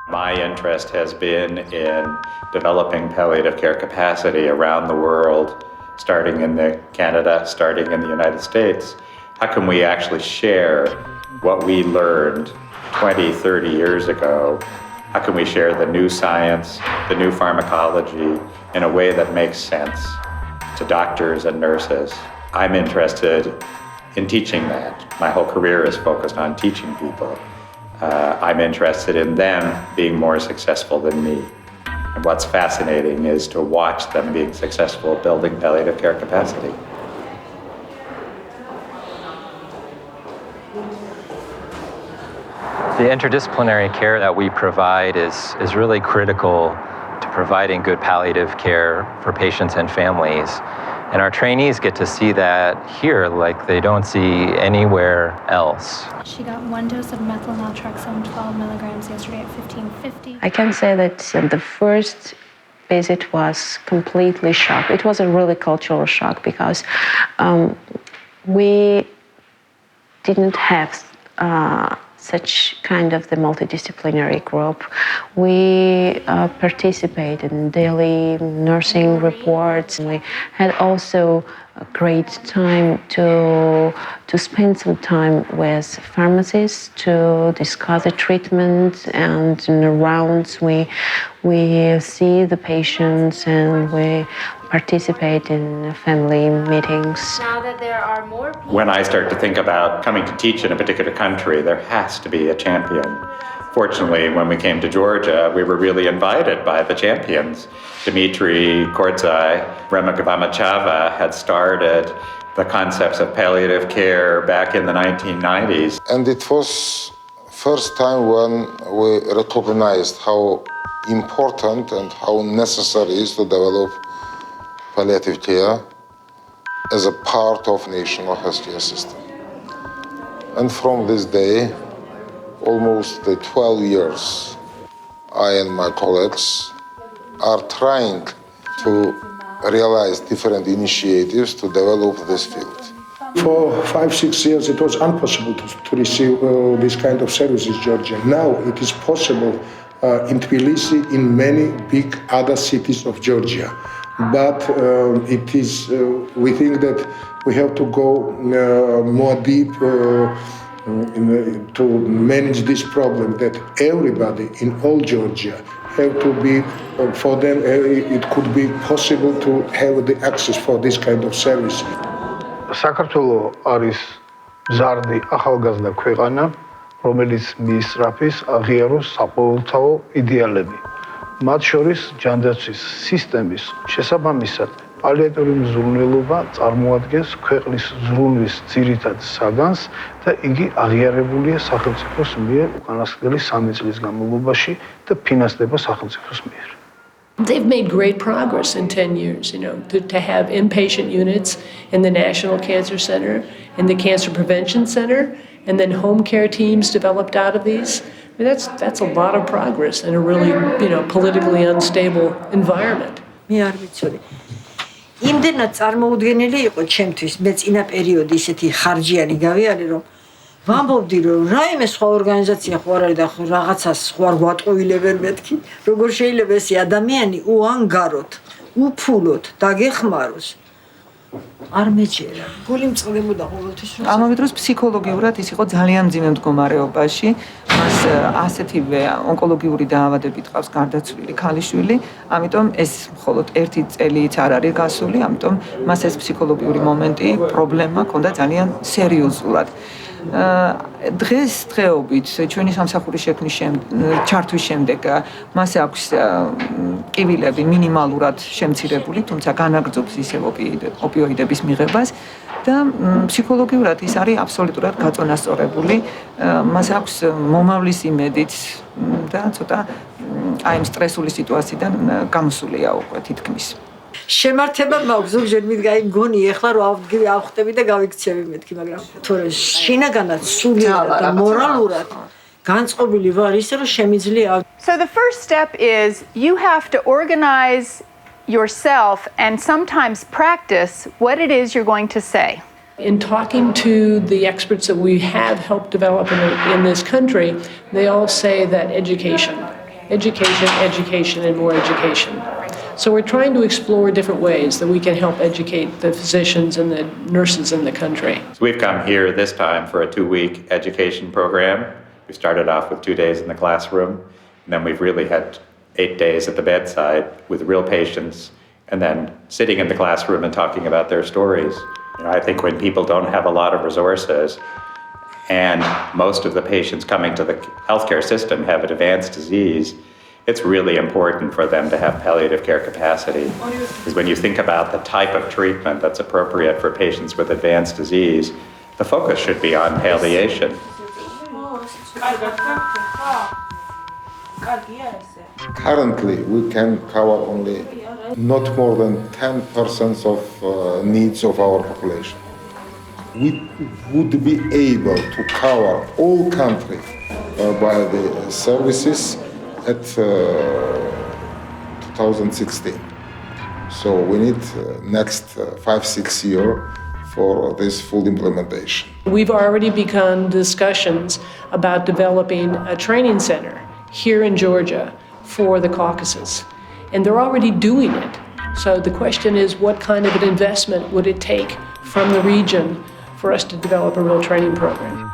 My interest has been in developing palliative care capacity around the world, starting in Canada, starting in the United States. How can we actually share what we learned 20, 30 years ago? How can we share the new science, the new pharmacology in a way that makes sense to doctors and nurses? I'm interested in teaching that. My whole career is focused on teaching people. I'm interested in them being more successful than me. And what's fascinating is to watch them being successful building palliative care capacity. The interdisciplinary care that we provide is really critical to providing good palliative care for patients and families. And our trainees get to see that here like they don't see anywhere else. She got 1 dose of methyl naltrexone, 12 milligrams yesterday at 1550. I can say that the first visit was completely shocked. It was a really cultural shock because we didn't have such kind of the multidisciplinary group. We participate in daily nursing reports. We had also a great time to spend some time with pharmacists to discuss the treatment, and in the rounds we see the patients and we participate in family meetings. Now that there are more people... When I start to think about coming to teach in a particular country, there has to be a champion. Fortunately, when we came to Georgia, we were really invited by the champions. Dimitri Kordzaya, Rema Gavamachava had started the concepts of palliative care back in the 1990s. And it was first time when we recognized how important and how necessary it is to develop palliative care as a part of national healthcare system. And from this day, almost 12 years, I and my colleagues are trying to realize different initiatives to develop this field. For 5-6 years, it was impossible to receive this kind of services in Georgia. Now it is possible in Tbilisi, in many big other cities of Georgia. But it is, we think that we have to go more deep to manage this problem, that everybody in all Georgia have to be, for them, it could be possible to have the access for this kind of service. საქართველო არის მზარდი ახალგაზრდა ქვეყანა, რომელიც მიისწრაფის აღიაროს საყოველთაო იდეალები. მათ შორის ჯანდაცვის სისტემის შესაბამისად პალიატიური მზრუნველობა წარმოადგენს ქვეყნის ზრუნვის ძირითად საგანს და იგი აღიარებულია სახელმწიფოს მიერ უკანასკნელი 3 წლის განმავლობაში და ფინანსდება სახელმწიფოს მიერ. They've made great progress in 10 years, to have inpatient units in the National Cancer Center, in the Cancer Prevention Center, and then home care teams developed out of these. I mean, that's a lot of progress in a really, politically unstable environment. იმდენად წარმოუდგენელი იყო ჩემთვის, მე წინა პერიოდი ისეთი ხარჯიანი გავიარე, რომ ვამბობდი, რომ რაიმე სხვა ორგანიზაცია ხო არ არის და რაღაცას ხო არ გვატყუილებენ მეთქი, როგორ შეიძლება ეს ადამიანი უანგაროთ, უფულოთ, დაგეხმაროს. არ მეჯერა. გული მწყდებოდა ყოველთვის რომ ამავე დროს ფსიქოლოგიურად ის იყო ძალიან მძიმე მდგომარეობაში. მას ასეთივე ონკოლოგიური დაავადებით ყავს გარდაცვლილი ქალიშვილი, ამიტომ ეს მხოლოდ 1 წელიც არ არის გასული, ამიტომ მას ეს ფსიქოლოგიური მომენტი, პრობლემა ჰქონდა ძალიან სერიოზულად. დღესდღეობით ჩვენი სამსახურის შექმნის ჩართვის შემდეგ მას აქვს კივილები მინიმალურად შემცირებული, თუმცა განაგრძობს ისევ ოპიოიდების მიღებას და ფსიქოლოგიურად ის არის აბსოლუტურად გაწონასწორებული. მას აქვს მომავლის იმედიც და ცოტა აი ამ სტრესული სიტუაციიდან გამოსულია უკვე თითქმის. შემართება მაქვს ზოგჯერ მიდგა მგონი ეხლა რომ ავხტები და გავიქცევი მეთქი, მაგრამ თორე შინაგანად სულიად და მორალურად განწყობილი ვარ ისე რომ შემიძლია. So the first step is you have to organize yourself and sometimes practice what it is you're going to say. In talking to the experts that we have helped develop in this country, they all say that education education, education, and more education. So we're trying to explore different ways that we can help educate the physicians and the nurses in the country. So we've come here this time for a 2-week education program. We started off with 2 days in the classroom, and then we've really had 8 days at the bedside with real patients, and then sitting in the classroom and talking about their stories. I think when people don't have a lot of resources, and most of the patients coming to the healthcare system have an advanced disease, it's really important for them to have palliative care capacity. Because when you think about the type of treatment that's appropriate for patients with advanced disease, the focus should be on palliation. Currently, we can cover only not more than 10% of needs of our population. We would be able to cover all country by the services at 2016. So we need next 5-6 years for this full implementation. We've already begun discussions about developing a training center here in Georgia for the Caucasus, and they're already doing it. So the question is, what kind of an investment would it take from the region for us to develop a real training program?